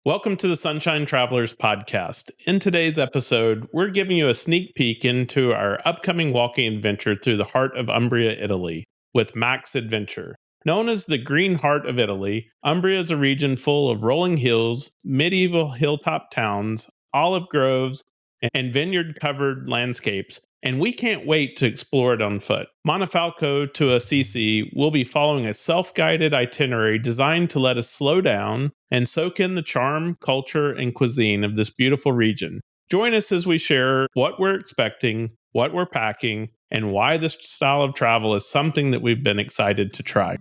Welcome to the Sunshine Travelers podcast. In today's episode, we're giving you a sneak peek into our upcoming walking adventure through the heart of Umbria, Italy, with Max Adventure. Known as the Green Heart of Italy, Umbria is a region full of rolling hills, medieval hilltop towns, olive groves, and vineyard-covered landscapes, and we can't wait to explore it on foot. Montefalco to Assisi will be following a self-guided itinerary designed to let us slow down and soak in the charm, culture, and cuisine of this beautiful region. Join us as we share what we're expecting, what we're packing, and why this style of travel is something that we've been excited to try.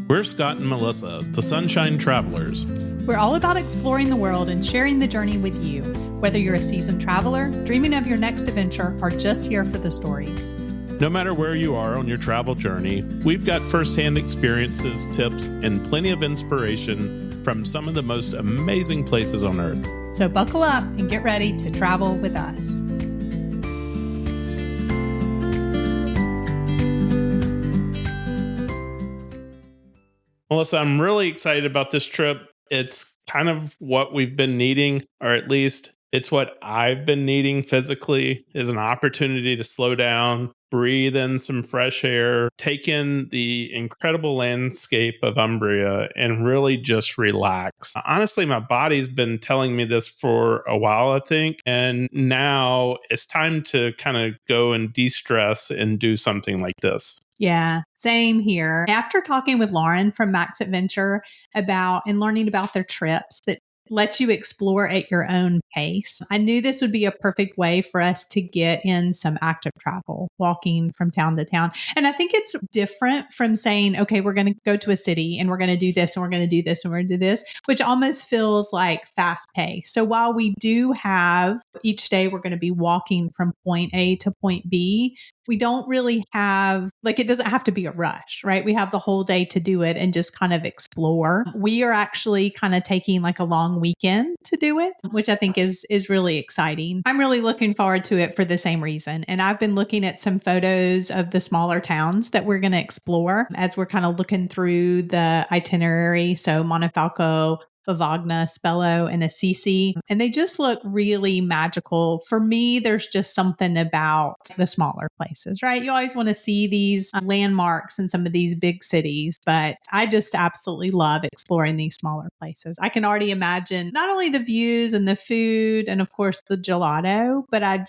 We're Scott and Melissa, the Sunshine Travelers. We're all about exploring the world and sharing the journey with you, whether you're a seasoned traveler, dreaming of your next adventure, or just here for the stories. No matter where you are on your travel journey, we've got firsthand experiences, tips, and plenty of inspiration from some of the most amazing places on earth. So buckle up and get ready to travel with us. Melissa, I'm really excited about this trip. It's kind of what we've been needing, or at least it's what I've been needing physically, is an opportunity to slow down, breathe in some fresh air, take in the incredible landscape of Umbria, and really just relax. Honestly, my body's been telling me this for a while, I think, and now it's time to kind of go and de-stress and do something like this. Yeah, same here. After talking with Lauren from Max Adventure about and learning about their trips that let you explore at your own pace, I knew this would be a perfect way for us to get in some active travel, walking from town to town. And I think it's different from saying, okay, we're going to go to a city and we're going to do this and we're going to do this and we're going to do this, which almost feels like fast pace. So while we do have each day, we're going to be walking from point A to point B, we don't really have, it doesn't have to be a rush, right? We have the whole day to do it and just kind of explore. We are actually kind of taking a long weekend to do it, which I think is really exciting. I'm really looking forward to it for the same reason. And I've been looking at some photos of the smaller towns that we're going to explore as we're kind of looking through the itinerary. So Montefalco, Vavagna, Spello, and Assisi. And they just look really magical. For me, there's just something about the smaller places, right? You always want to see these landmarks in some of these big cities, but I just absolutely love exploring these smaller places. I can already imagine not only the views and the food and of course the gelato, but I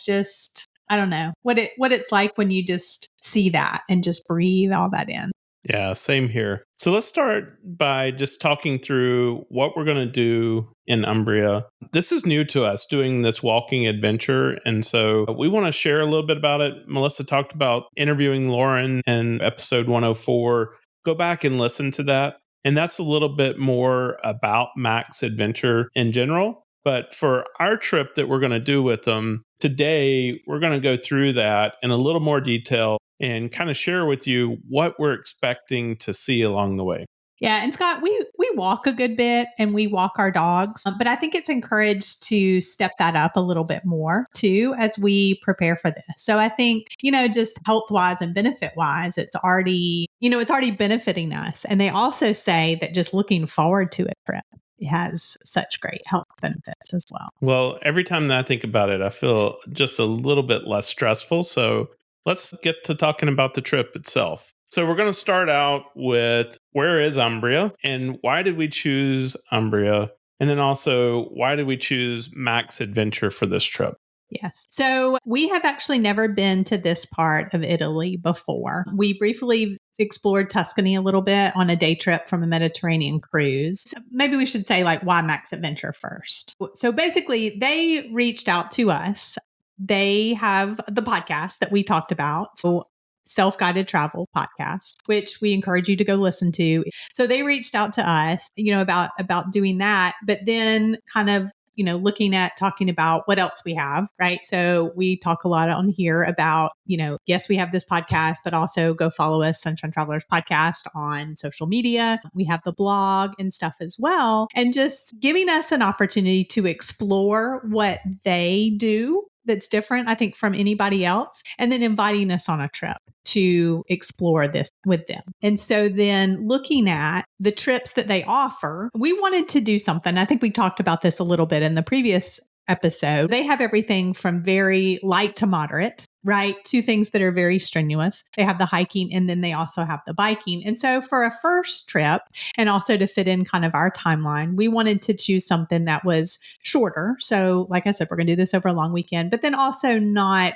don't know what it's like when you just see that and just breathe all that in. Yeah, same here. So let's start by just talking through what we're going to do in Umbria. This is new to us, doing this walking adventure. And so we want to share a little bit about it. Melissa talked about interviewing Lauren in episode 104. Go back and listen to that. And that's a little bit more about Max Adventure in general. But for our trip that we're going to do with them, today we're going to go through that in a little more detail and kind of share with you what we're expecting to see along the way. Yeah. And Scott, we walk a good bit and we walk our dogs, but I think it's encouraged to step that up a little bit more too as we prepare for this. So I think, just health wise and benefit wise, it's already benefiting us. And they also say that just looking forward to a trip, it has such great health benefits as well. Well, every time that I think about it, I feel just a little bit less stressful. So let's get to talking about the trip itself. So we're going to start out with where is Umbria and why did we choose Umbria? And then also, why did we choose Max Adventure for this trip? Yes. So we have actually never been to this part of Italy before. We briefly explored Tuscany a little bit on a day trip from a Mediterranean cruise. Maybe we should say why Max Adventure first. So basically they reached out to us. They have the podcast that we talked about. So self-guided travel podcast, which we encourage you to go listen to. So they reached out to us, about doing that, but then kind of looking at talking about what else we have, right? So we talk a lot on here about, yes, we have this podcast, but also go follow us, Sunshine Travelers Podcast, on social media. We have the blog and stuff as well. And just giving us an opportunity to explore what they do that's different, I think, from anybody else, and then inviting us on a trip. to explore this with them. And so then looking at the trips that they offer, we wanted to do something. I think we talked about this a little bit in the previous episode. They have everything from very light to moderate, right? To things that are very strenuous. They have the hiking and then they also have the biking. And so for a first trip, and also to fit in kind of our timeline, we wanted to choose something that was shorter. So, like I said, we're going to do this over a long weekend, but then also not,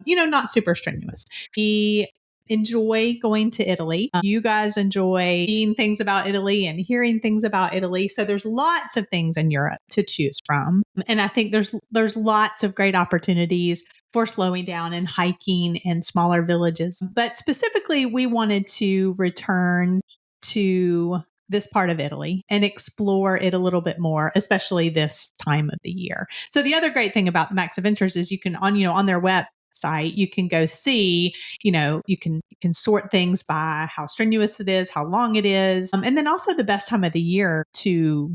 not super strenuous. We enjoy going to Italy. You guys enjoy seeing things about Italy and hearing things about Italy. So there's lots of things in Europe to choose from. And I think there's lots of great opportunities for slowing down and hiking in smaller villages. But specifically, we wanted to return to this part of Italy and explore it a little bit more, especially this time of the year. So the other great thing about the Max Adventures is you can on their website, you can go see, you can sort things by how strenuous it is, how long it is, and then also the best time of the year to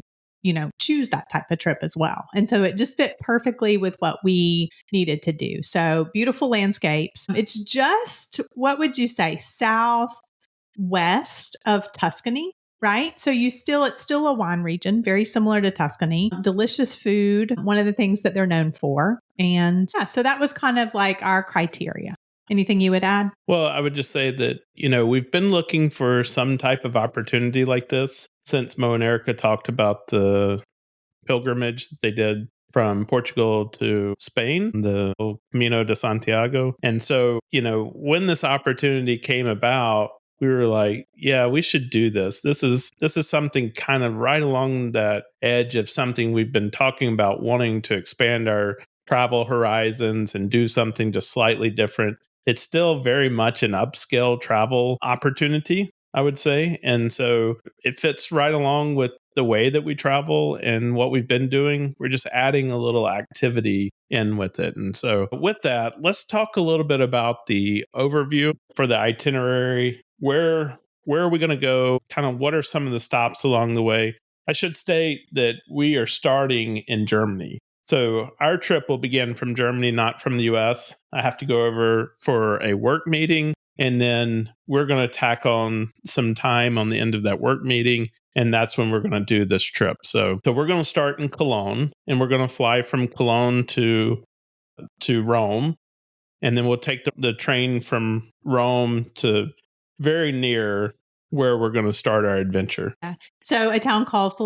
choose that type of trip as well. And so it just fit perfectly with what we needed to do. So beautiful landscapes. It's just, what would you say, southwest of Tuscany, right? So it's still a wine region, very similar to Tuscany. Delicious food, one of the things that they're known for. And yeah, so that was kind of like our criteria. Anything you would add? Well, I would just say that, we've been looking for some type of opportunity like this since Mo and Erica talked about the pilgrimage that they did from Portugal to Spain, the Camino de Santiago. And so, when this opportunity came about, we were like, yeah, we should do this. This is something kind of right along that edge of something we've been talking about, wanting to expand our travel horizons and do something just slightly different. It's still very much an upscale travel opportunity, I would say. And so it fits right along with the way that we travel and what we've been doing. We're just adding a little activity in with it. And so with that, let's talk a little bit about the overview for the itinerary. Where are we going to go? Kind of what are some of the stops along the way? I should state that we are starting in Germany. So our trip will begin from Germany, not from the US. I have to go over for a work meeting, and then we're going to tack on some time on the end of that work meeting. And that's when we're going to do this trip. So we're going to start in Cologne, and we're going to fly from Cologne to Rome. And then we'll take the train from Rome to very near where we're going to start our adventure. Yeah. So a town called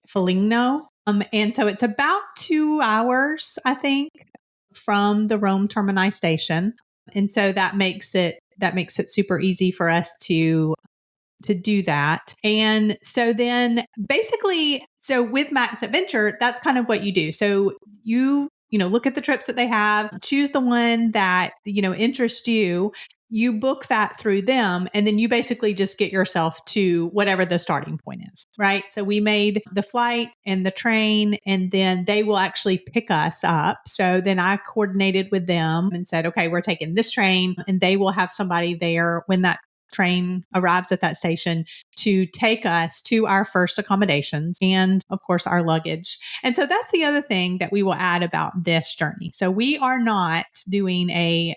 Foligno. And so it's about 2 hours, I think, from the Rome Termini station. And so that makes it super easy for us to do that. And so then basically, so with Max Adventure, that's kind of what you do. So you look at the trips that they have, choose the one that, interests you. You book that through them, and then you basically just get yourself to whatever the starting point is, right? So we made the flight and the train, and then they will actually pick us up. So then I coordinated with them and said, okay, we're taking this train, and they will have somebody there when that train arrives at that station to take us to our first accommodations and, of course, our luggage. And so that's the other thing that we will add about this journey. So we are not doing a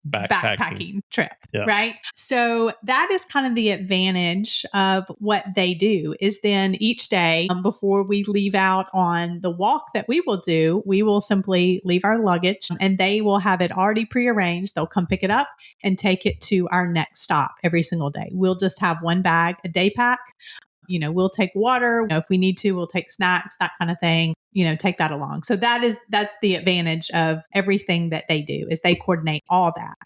backpacking trip, yeah. Right? So that is kind of the advantage of what they do is then each day before we leave out on the walk that we will do, we will simply leave our luggage and they will have it already prearranged. They'll come pick it up and take it to our next stop every single day. We'll just have one bag, a day pack. We'll take water. If we need to, we'll take snacks, that kind of thing, take that along. So that's the advantage of everything that they do is they coordinate all that.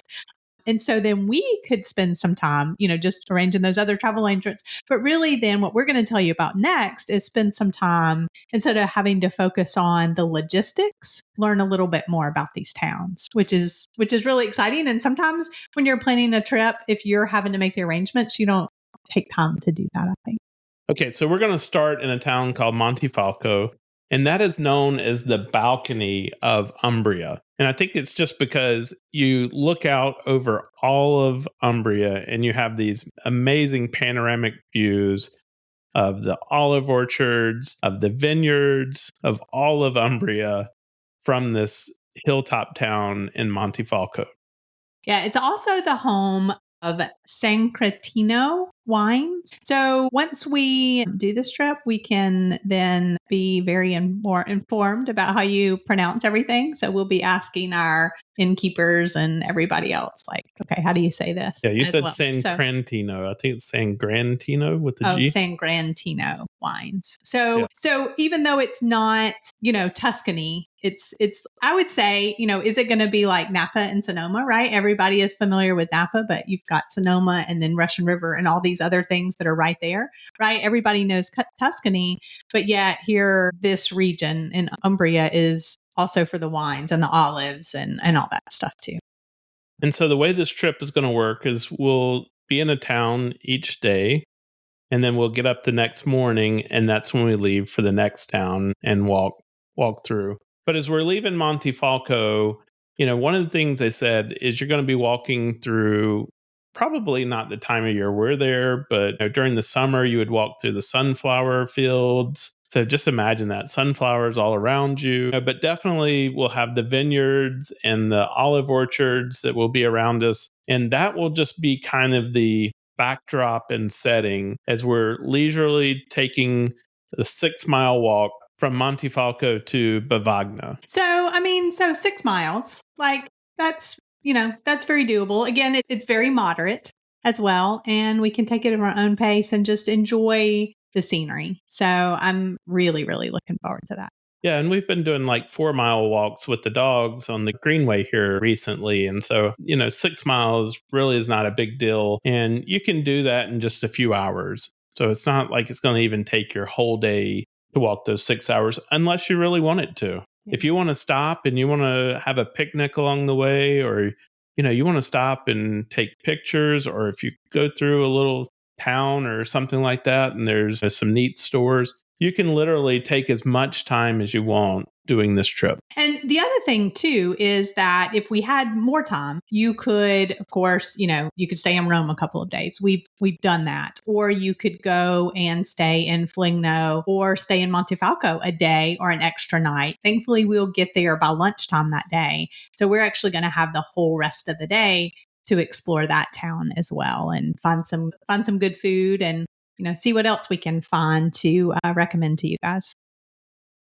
And so then we could spend some time, just arranging those other travel arrangements. But really then what we're going to tell you about next is spend some time instead of having to focus on the logistics, learn a little bit more about these towns, which is really exciting. And sometimes when you're planning a trip, if you're having to make the arrangements, you don't take time to do that, I think. Okay, so we're going to start in a town called Montefalco, and that is known as the balcony of Umbria. And I think it's just because you look out over all of Umbria and you have these amazing panoramic views of the olive orchards, of the vineyards, of all of Umbria from this hilltop town in Montefalco. Yeah, it's also the home of Sancretino wines. So once we do this trip, we can then be very more informed about how you pronounce everything. So we'll be asking our innkeepers and everybody else, like, okay, how do you say this Yeah, you as said well? San So, Crantino. I think it's San Grantino with the oh, G. Sangrantino wines. Yeah. So even though it's not, Tuscany, it's I would say, is it going to be like Napa and Sonoma, right? Everybody is familiar with Napa, but you've got Sonoma and then Russian River and all these other things that are right there, right? Everybody knows Tuscany, but yet here this region in Umbria is also for the wines and the olives and all that stuff too. And so the way this trip is going to work is we'll be in a town each day, and then we'll get up the next morning, and that's when we leave for the next town and walk through. But as we're leaving Montefalco, one of the things they said is you're going to be walking through, probably not the time of year we're there, but during the summer you would walk through the sunflower fields. So just imagine that, sunflowers all around you. But definitely we'll have the vineyards and the olive orchards that will be around us, and that will just be kind of the backdrop and setting as we're leisurely taking the 6 mile walk from Montefalco to Bavagna. So 6 miles, like that's very doable. Again, it's very moderate as well. And we can take it at our own pace and just enjoy the scenery. So I'm really, really looking forward to that. Yeah, and we've been doing like 4 mile walks with the dogs on the Greenway here recently. And so, 6 miles really is not a big deal. And you can do that in just a few hours. So it's not like it's going to even take your whole day to walk those 6 hours unless you really want it to. Yeah. If you want to stop and you want to have a picnic along the way, or, you want to stop and take pictures, or if you go through a little town or something like that and there's some neat stores, you can literally take as much time as you want doing this trip. And the other thing too is that if we had more time, you could, of course, you could stay in Rome a couple of days. We've done that, or you could go and stay in Foligno or stay in Montefalco a day or an extra night. Thankfully, we'll get there by lunchtime that day, so we're actually going to have the whole rest of the day to explore that town as well and find some good food and see what else we can find to recommend to you guys.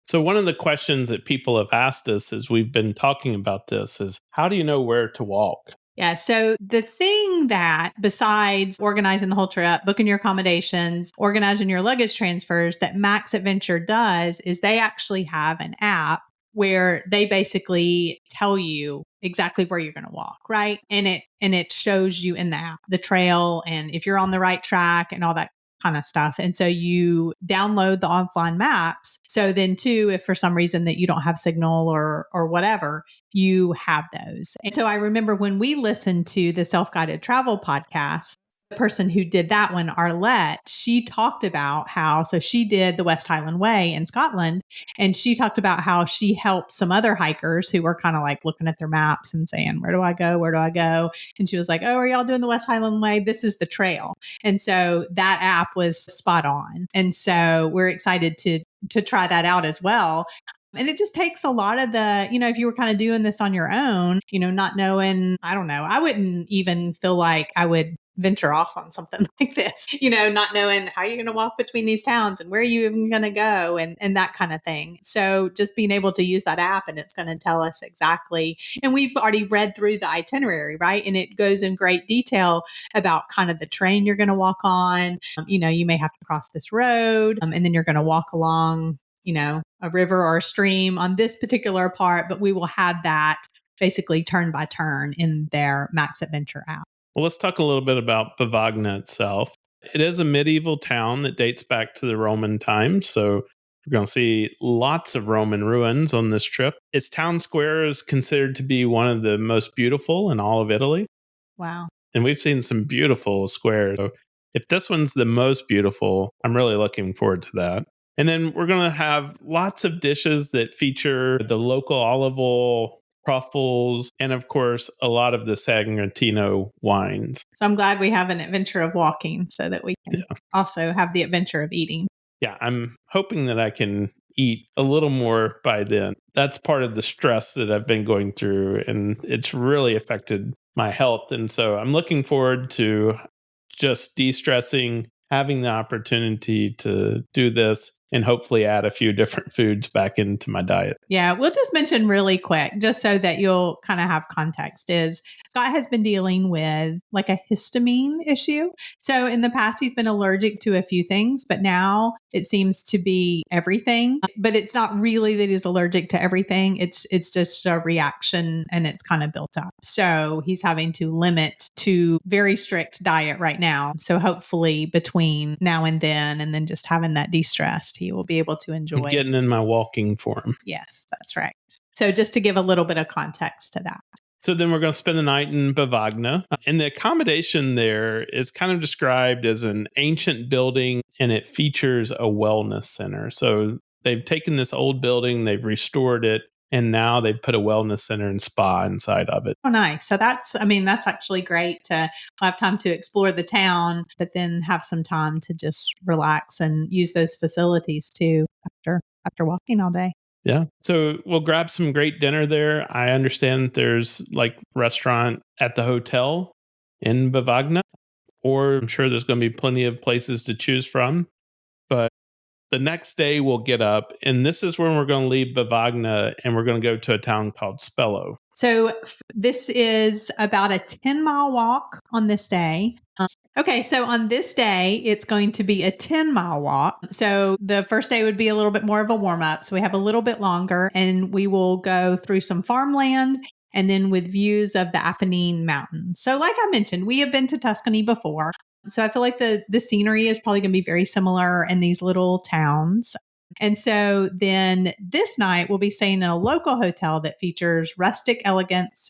So, one of the questions that people have asked us as we've been talking about this is, how do you know where to walk? Yeah. So the thing that, besides organizing the whole trip, booking your accommodations, organizing your luggage transfers, that Max Adventure does is they actually have an app where they basically tell you exactly where you're going to walk, right? And it shows you in the app the trail and if you're on the right track and all that kind of stuff. And so you download the offline maps. So then too, if for some reason that you don't have signal or whatever, you have those. And so I remember when we listened to the self-guided travel podcast, the person who did that one, Arlette, she talked about how, so she did the West Highland Way in Scotland, and she talked about how she helped some other hikers who were kind of like looking at their maps and saying, where do I go? Where do I go? And she was like, oh, are y'all doing the West Highland Way? This is the trail. And so that app was spot on. And so we're excited to try that out as well. And it just takes a lot of the, if you were kind of doing this on your own, not knowing, I don't know, I wouldn't even feel like I would venture off on something like this, not knowing how you're going to walk between these towns and where you even going to go and that kind of thing. So just being able to use that app and it's going to tell us exactly. And we've already read through the itinerary, right? And it goes in great detail about kind of the train you're going to walk on. You may have to cross this road and then you're going to walk along a river or a stream on this particular part, but we will have that basically turn by turn in their Max Adventure app. Well, let's talk a little bit about Bavagna itself. It is a medieval town that dates back to the Roman times. So we're going to see lots of Roman ruins on this trip. Its town square is considered to be one of the most beautiful in all of Italy. Wow. And we've seen some beautiful squares. So if this one's the most beautiful, I'm really looking forward to that. And then we're going to have lots of dishes that feature the local olive oil, truffles, and of course, a lot of the Sagrantino wines. So I'm glad we have an adventure of walking so that we can also have the adventure of eating. Yeah, I'm hoping that I can eat a little more by then. That's part of the stress that I've been going through, and it's really affected my health. And so I'm looking forward to just de-stressing, having the opportunity to do this, and hopefully add a few different foods back into my diet. Yeah, we'll just mention really quick, just so that you'll kind of have context, is Scott has been dealing with like a histamine issue. So in the past, he's been allergic to a few things, but now it seems to be everything. But it's not really that he's allergic to everything. It's just a reaction and it's kind of built up. So he's having to limit to very strict diet right now. So hopefully between now and then just having that de-stressed, he will be able to enjoy. Getting in my walking form. Yes, that's right. So just to give a little bit of context to that. So then we're going to spend the night in Bavagna. And the accommodation there is kind of described as an ancient building, and it features a wellness center. So they've taken this old building, they've restored it, and now they've put a wellness center and spa inside of it. Oh, nice. So that's actually great to have time to explore the town, but then have some time to just relax and use those facilities too after walking all day. Yeah. So we'll grab some great dinner there. I understand there's like restaurant at the hotel in Bavagna, or I'm sure there's going to be plenty of places to choose from. But the next day we'll get up, and this is when we're going to leave Bavagna and we're going to go to a town called Spello. So this is about a 10-mile walk on this day. Okay, so on this day, it's going to be a 10-mile walk. So the first day would be a little bit more of a warm up. So we have a little bit longer, and we will go through some farmland and then with views of the Apennine Mountains. So like I mentioned, we have been to Tuscany before. So I feel like the scenery is probably going to be very similar in these little towns. And so then this night we'll be staying in a local hotel that features rustic elegance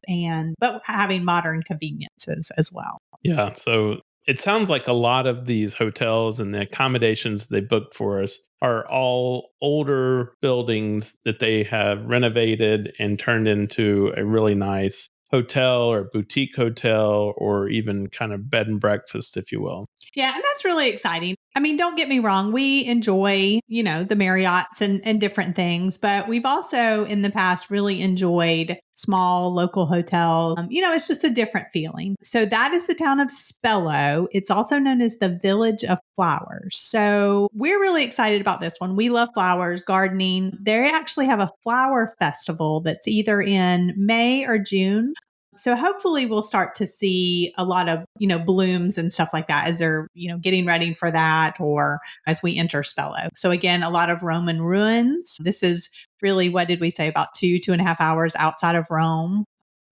but having modern conveniences as well. Yeah. So it sounds like a lot of these hotels and the accommodations they booked for us are all older buildings that they have renovated and turned into a really nice hotel or boutique hotel, or even kind of bed and breakfast, if you will. Yeah, and that's really exciting. I mean, don't get me wrong. We enjoy, the Marriotts and different things, but we've also in the past really enjoyed small local hotels. It's just a different feeling. So that is the town of Spello. It's also known as the Village of Flowers. So we're really excited about this one. We love flowers, gardening. They actually have a flower festival that's either in May or June. So hopefully we'll start to see a lot of, blooms and stuff like that as they're, getting ready for that, or as we enter Spello. So again, a lot of Roman ruins. This is really, what did we say, about 2.5 hours outside of Rome,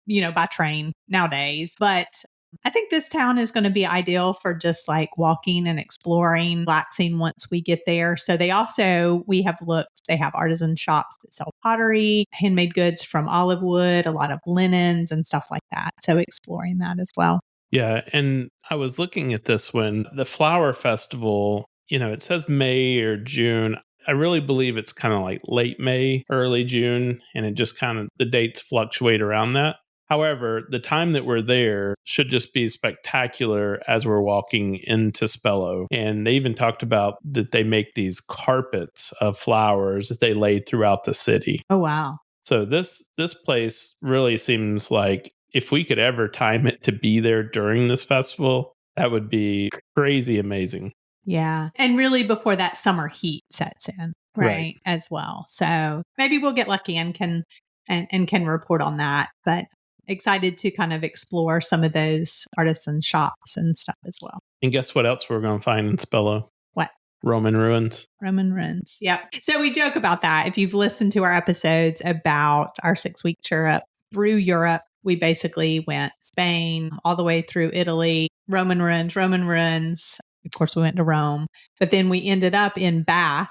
by train nowadays. But I think this town is going to be ideal for just like walking and exploring, relaxing once we get there. So they have artisan shops that sell pottery, handmade goods from olive wood, a lot of linens and stuff like that. So exploring that as well. Yeah. And I was looking at this when the flower festival, it says May or June. I really believe it's kind of like late May, early June, and it just kind of, the dates fluctuate around that. However, the time that we're there should just be spectacular as we're walking into Spello. And they even talked about that they make these carpets of flowers that they lay throughout the city. Oh, wow. So this place really seems like if we could ever time it to be there during this festival, that would be crazy amazing. Yeah. And really before that summer heat sets in, right. As well. So maybe we'll get lucky and can report on that. But excited to kind of explore some of those artisan shops and stuff as well. And guess what else we're going to find in Spello? What? Roman ruins. Roman ruins. Yep. So we joke about that. If you've listened to our episodes about our 6-week trip through Europe, we basically went Spain all the way through Italy, Roman ruins. Of course, we went to Rome, but then we ended up in Bath,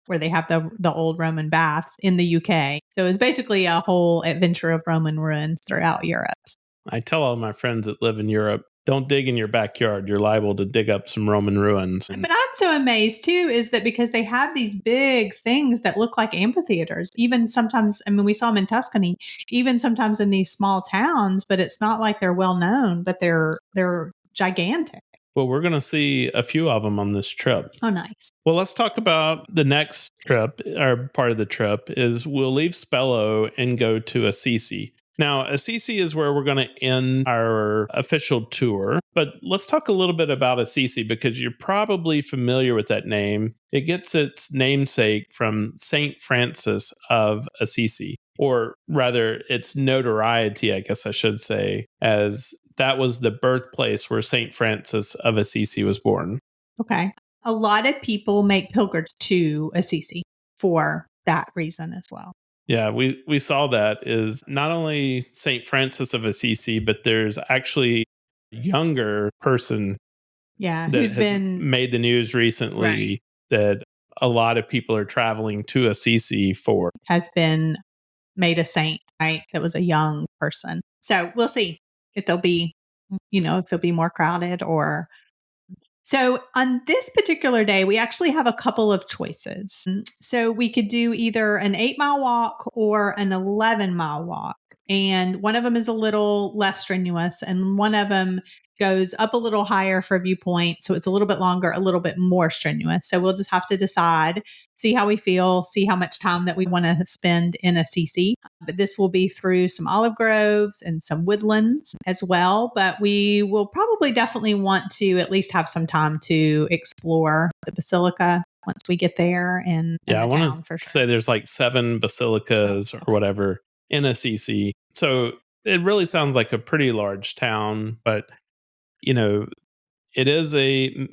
where they have the old Roman baths in the UK. So it was basically a whole adventure of Roman ruins throughout Europe. I tell all my friends that live in Europe, don't dig in your backyard. You're liable to dig up some Roman ruins. But I'm so amazed too, is that because they have these big things that look like amphitheaters, even sometimes, we saw them in Tuscany, even sometimes in these small towns, but it's not like they're well known, but they're gigantic. Well, we're going to see a few of them on this trip. Oh, nice. Well, let's talk about the next trip, or part of the trip is we'll leave Spello and go to Assisi. Now, Assisi is where we're going to end our official tour, but let's talk a little bit about Assisi because you're probably familiar with that name. It gets its namesake from Saint Francis of Assisi, or rather, its notoriety, I guess I should say, as that was the birthplace where Saint Francis of Assisi was born. Okay. A lot of people make pilgrims to Assisi for that reason as well. Yeah, we saw that is not only Saint Francis of Assisi, but there's actually a younger person Yeah, that who's has been made the news right. recently that a lot of people are traveling to Assisi for. Has been made a saint, right? That was a young person. So we'll see if they'll be, if they'll be more crowded or so on this particular day, we actually have a couple of choices. So we could do either an 8-mile walk or an 11-mile walk. And one of them is a little less strenuous, and one of them goes up a little higher for viewpoint. So it's a little bit longer, a little bit more strenuous. So we'll just have to decide, see how we feel, see how much time that we want to spend in Assisi. But this will be through some olive groves and some woodlands as well. But we will probably definitely want to at least have some time to explore the basilica once we get there and Yeah, I the want town to for sure. say there's like 7 Oh, basilicas or okay. whatever in Assisi. So it really sounds like a pretty large town, but you know, it is a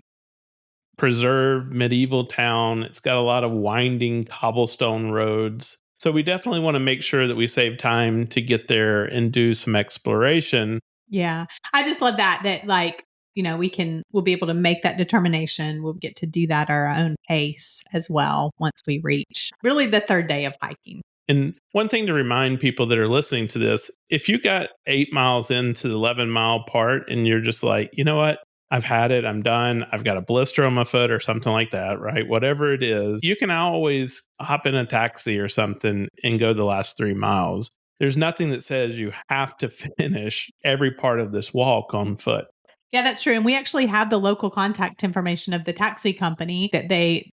preserved medieval town. It's got a lot of winding cobblestone roads. So we definitely want to make sure that we save time to get there and do some exploration. Yeah. I just love that like, we'll be able to make that determination. We'll get to do that at our own pace as well once we reach really the third day of hiking. And one thing to remind people that are listening to this, if you got 8 miles into the 11-mile part and you're just like, you know what? I've had it. I'm done. I've got a blister on my foot or something like that, right? Whatever it is, you can always hop in a taxi or something and go the last 3 miles. There's nothing that says you have to finish every part of this walk on foot. Yeah, that's true. And we actually have the local contact information of the taxi company that they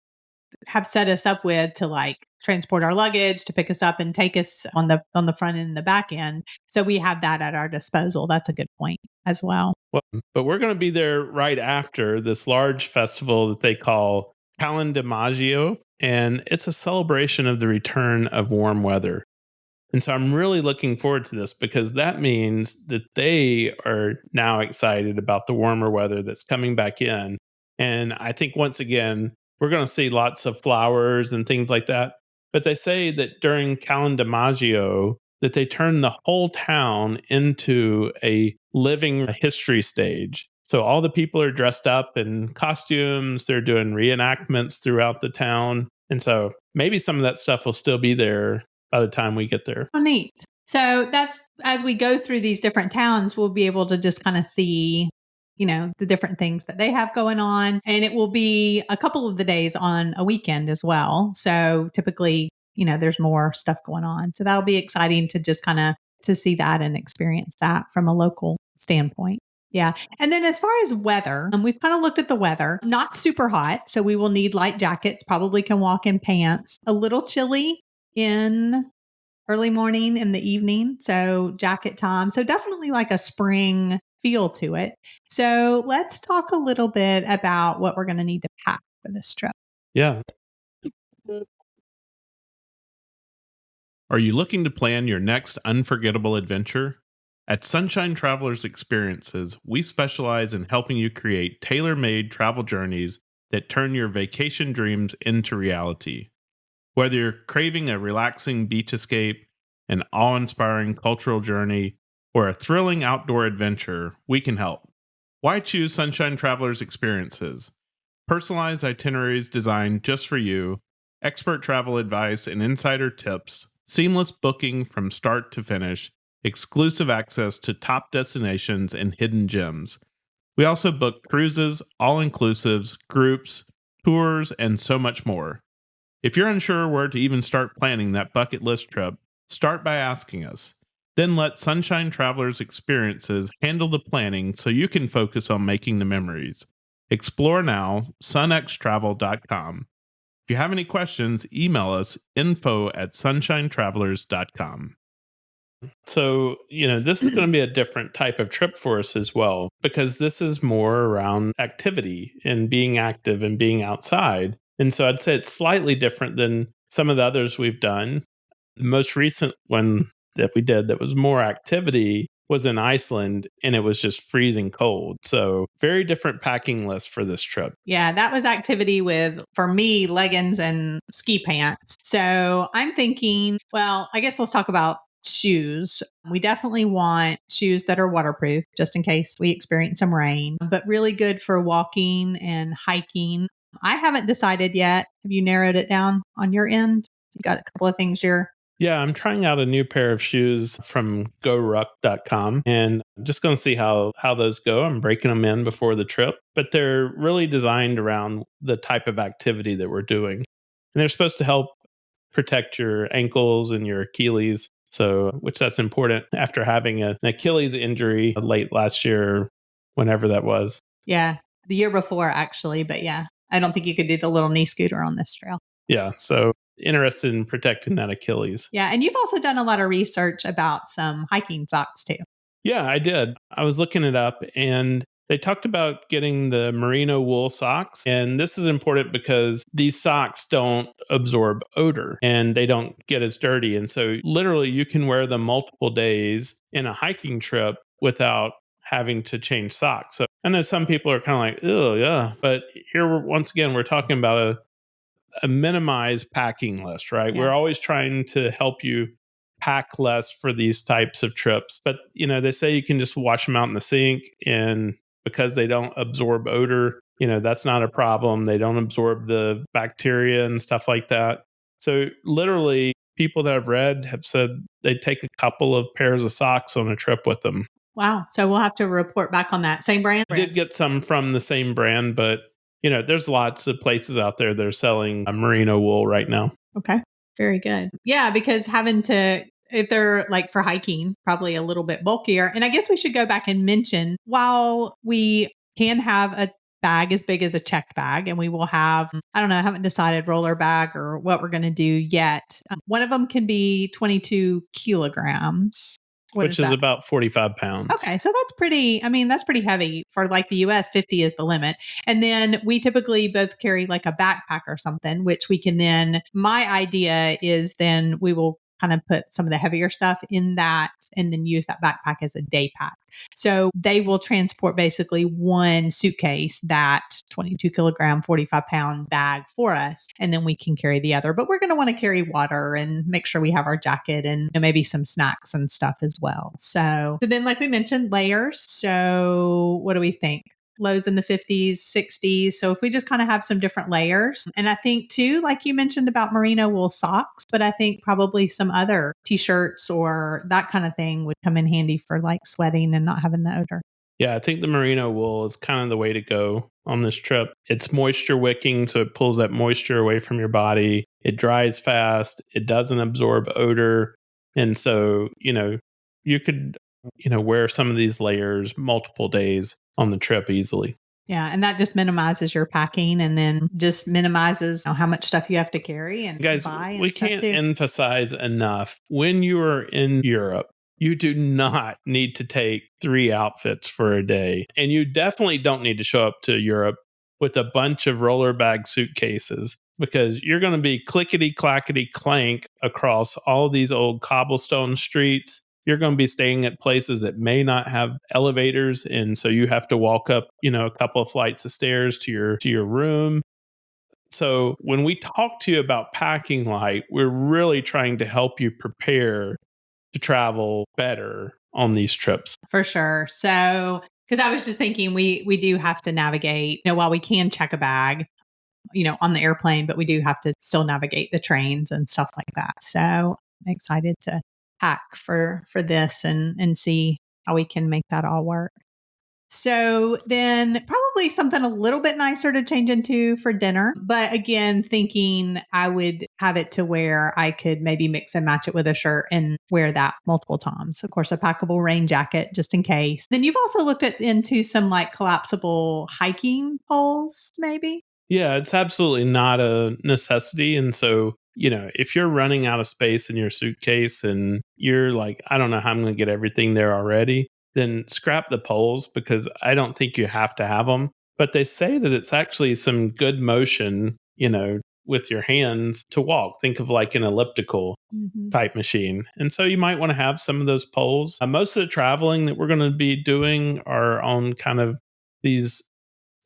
have set us up with to like transport our luggage, to pick us up and take us on the front end and the back end. So we have that at our disposal. That's a good point as well. Well, but we're going to be there right after this large festival that they call Calendimaggio, and it's a celebration of the return of warm weather. And so I'm really looking forward to this because that means that they are now excited about the warmer weather that's coming back in. And I think once again, we're going to see lots of flowers and things like that. But they say that during Calendimaggio, that they turn the whole town into a living history stage. So all the people are dressed up in costumes, they're doing reenactments throughout the town. And so maybe some of that stuff will still be there by the time we get there. Oh, neat. So that's as we go through these different towns, we'll be able to just kind of see, the different things that they have going on. And it will be a couple of the days on a weekend as well. So typically, there's more stuff going on. So that'll be exciting to just kind of to see that and experience that from a local standpoint. Yeah. And then as far as weather, we've kind of looked at the weather, not super hot. So we will need light jackets, probably can walk in pants, a little chilly in early morning and the evening. So jacket time. So definitely like a spring feel to it. So let's talk a little bit about what we're going to need to pack for this trip. Yeah. Are you looking to plan your next unforgettable adventure? At Sunshine Travelers Experiences, we specialize in helping you create tailor made travel journeys that turn your vacation dreams into reality. Whether you're craving a relaxing beach escape, an awe inspiring cultural journey, or a thrilling outdoor adventure, we can help. Why choose Sunshine Travelers Experiences? Personalized itineraries designed just for you, expert travel advice and insider tips, seamless booking from start to finish, exclusive access to top destinations and hidden gems. We also book cruises, all inclusives, groups, tours, and so much more. If you're unsure where to even start planning that bucket list trip, start by asking us. Then let Sunshine Travelers Experiences handle the planning so you can focus on making the memories. Explore now, sunxtravel.com. If you have any questions, email us info@sunshinetravelers.com. So, this is going to be a different type of trip for us as well, because this is more around activity and being active and being outside. And so I'd say it's slightly different than some of the others we've done. The most recent one that we did that was more activity was in Iceland, and it was just freezing cold. So, very different packing list for this trip. Yeah, that was activity with, for me, leggings and ski pants. So I'm thinking, well, I guess let's talk about shoes. We definitely want shoes that are waterproof just in case we experience some rain, but really good for walking and hiking. I haven't decided yet. Have you narrowed it down on your end? You got a couple of things you're Yeah, I'm trying out a new pair of shoes from goruck.com, and I'm just going to see how those go. I'm breaking them in before the trip, but they're really designed around the type of activity that we're doing. And they're supposed to help protect your ankles and your Achilles. So, which that's important after having an Achilles injury late last year, whenever that was. Yeah, the year before, actually. But yeah, I don't think you could do the little knee scooter on this trail. Yeah. So, interested in protecting that Achilles. Yeah. And you've also done a lot of research about some hiking socks too. Yeah, I did. I was looking it up, and they talked about getting the merino wool socks. And this is important because these socks don't absorb odor and they don't get as dirty. And so, literally, you can wear them multiple days in a hiking trip without having to change socks. So, I know some people are kind of like, oh, yeah. But here, once again, we're talking about a minimized packing list, right? Yeah. We're always trying to help you pack less for these types of trips. But, they say you can just wash them out in the sink, and because they don't absorb odor, that's not a problem. They don't absorb the bacteria and stuff like that. So literally, people that I've read have said they take a couple of pairs of socks on a trip with them. Wow. So we'll have to report back on that. Same brand? I did get some from the same brand, but there's lots of places out there that are selling merino wool right now. Okay. Very good. Yeah, because if they're like for hiking, probably a little bit bulkier. And I guess we should go back and mention, while we can have a bag as big as a checked bag, and we will have, I don't know, I haven't decided roller bag or what we're going to do yet. One of them can be 22 kilograms. Which is about 45 pounds. Okay. So that's pretty heavy for like the US. 50 is the limit. And then we typically both carry like a backpack or something, which we can my idea is then we will kind of put some of the heavier stuff in that and then use that backpack as a day pack. So they will transport basically one suitcase, that 22 kilogram, 45-pound bag for us, and then we can carry the other. But we're going to want to carry water and make sure we have our jacket and maybe some snacks and stuff as well. So then, like we mentioned, layers. So what do we think? Lows in the 50s, 60s. So if we just kind of have some different layers. And I think too, like you mentioned about merino wool socks, but I think probably some other t-shirts or that kind of thing would come in handy for like sweating and not having the odor. Yeah, I think the merino wool is kind of the way to go on this trip. It's moisture wicking, so it pulls that moisture away from your body. It dries fast. It doesn't absorb odor. And so, you could, wear some of these layers multiple days on the trip easily. Yeah. And that just minimizes your packing and then just minimizes how much stuff you have to carry and guys, buy. And we stuff can't too. emphasize enough, when you are in Europe, you do not need to take 3 outfits for a day. And you definitely don't need to show up to Europe with a bunch of roller bag suitcases, because you're going to be clickety clackety clank across all these old cobblestone streets. You're going to be staying at places that may not have elevators. And so you have to walk up, a couple of flights of stairs to your room. So when we talk to you about packing light, we're really trying to help you prepare to travel better on these trips. For sure. So, because I was just thinking, we do have to navigate, while we can check a bag, on the airplane, but we do have to still navigate the trains and stuff like that. So I'm excited to pack for this and see how we can make that all work. So then probably something a little bit nicer to change into for dinner. But again, thinking I would have it to where I could maybe mix and match it with a shirt and wear that multiple times. Of course, a packable rain jacket just in case. Then you've also looked into some like collapsible hiking poles, maybe? Yeah, it's absolutely not a necessity. And so if you're running out of space in your suitcase and you're like, I don't know how I'm going to get everything there already, then scrap the poles, because I don't think you have to have them. But they say that it's actually some good motion, with your hands to walk. Think of like an elliptical type machine. And so you might want to have some of those poles. Most of the traveling that we're going to be doing are on kind of these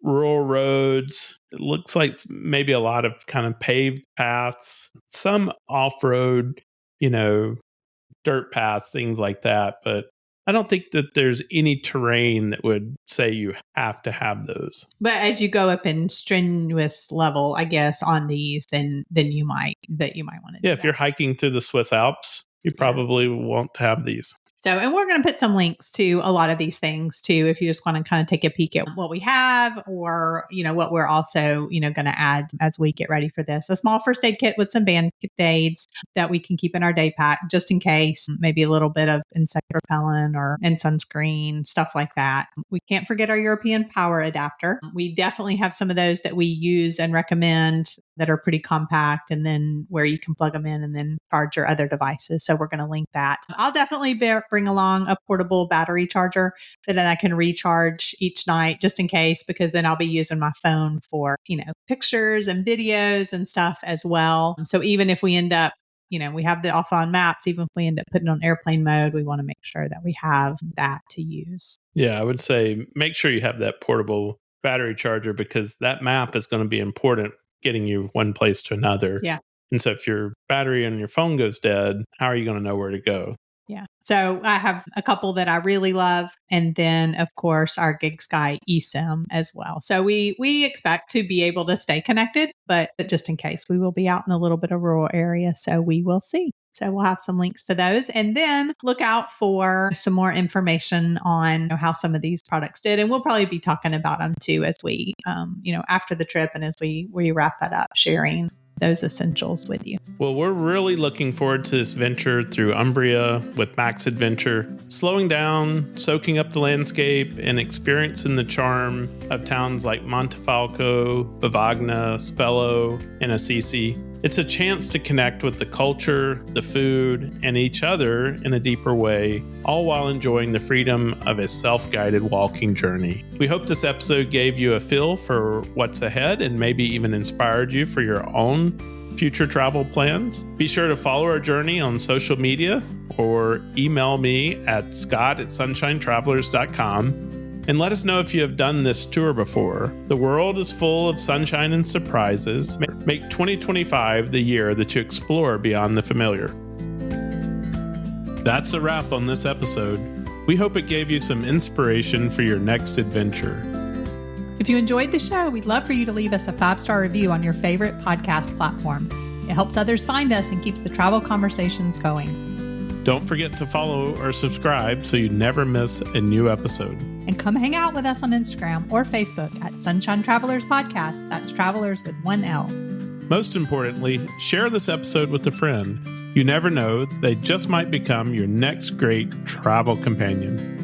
rural roads. It looks like maybe a lot of kind of paved paths, some off-road, dirt paths, things like that. But I don't think that there's any terrain that would say you have to have those. But as you go up in strenuous level, I guess, on these, then you might want to. Yeah, if you're hiking through the Swiss Alps, you probably won't have these. So, and we're going to put some links to a lot of these things too, if you just want to kind of take a peek at what we have, or, what we're also, going to add as we get ready for this. A small first aid kit with some band-aids that we can keep in our day pack, just in case, maybe a little bit of insect repellent and sunscreen, stuff like that. We can't forget our European power adapter. We definitely have some of those that we use and recommend that are pretty compact, and then where you can plug them in and then charge your other devices. So we're going to link that. I'll definitely bring along a portable battery charger that I can recharge each night, just in case, because then I'll be using my phone for, pictures and videos and stuff as well. So even if we end up, we have the off on maps, even if we end up putting on airplane mode, we want to make sure that we have that to use. Yeah, I would say make sure you have that portable battery charger, because that map is going to be important getting you one place to another. Yeah. And so if your battery on your phone goes dead, how are you going to know where to go? Yeah. So I have a couple that I really love. And then, of course, our Gig Sky eSIM as well. So we expect to be able to stay connected, but just in case, we will be out in a little bit of rural area. So we will see. So we'll have some links to those, and then look out for some more information on how some of these products did. And we'll probably be talking about them too as we, after the trip, and as we wrap that up, sharing those essentials with you. Well, we're really looking forward to this venture through Umbria with Max Adventure, slowing down, soaking up the landscape, and experiencing the charm of towns like Montefalco, Bavagna, Spello, and Assisi. It's a chance to connect with the culture, the food, and each other in a deeper way, all while enjoying the freedom of a self-guided walking journey. We hope this episode gave you a feel for what's ahead and maybe even inspired you for your own future travel plans. Be sure to follow our journey on social media or email me at scott@sunshinetravelers.com. And let us know if you have done this tour before. The world is full of sunshine and surprises. Make 2025 the year that you explore beyond the familiar. That's a wrap on this episode. We hope it gave you some inspiration for your next adventure. If you enjoyed the show, we'd love for you to leave us a 5-star review on your favorite podcast platform. It helps others find us and keeps the travel conversations going. Don't forget to follow or subscribe so you never miss a new episode. And come hang out with us on Instagram or Facebook at Sunshine Travelers Podcast. That's Travelers with 1 L. Most importantly, share this episode with a friend. You never know, they just might become your next great travel companion.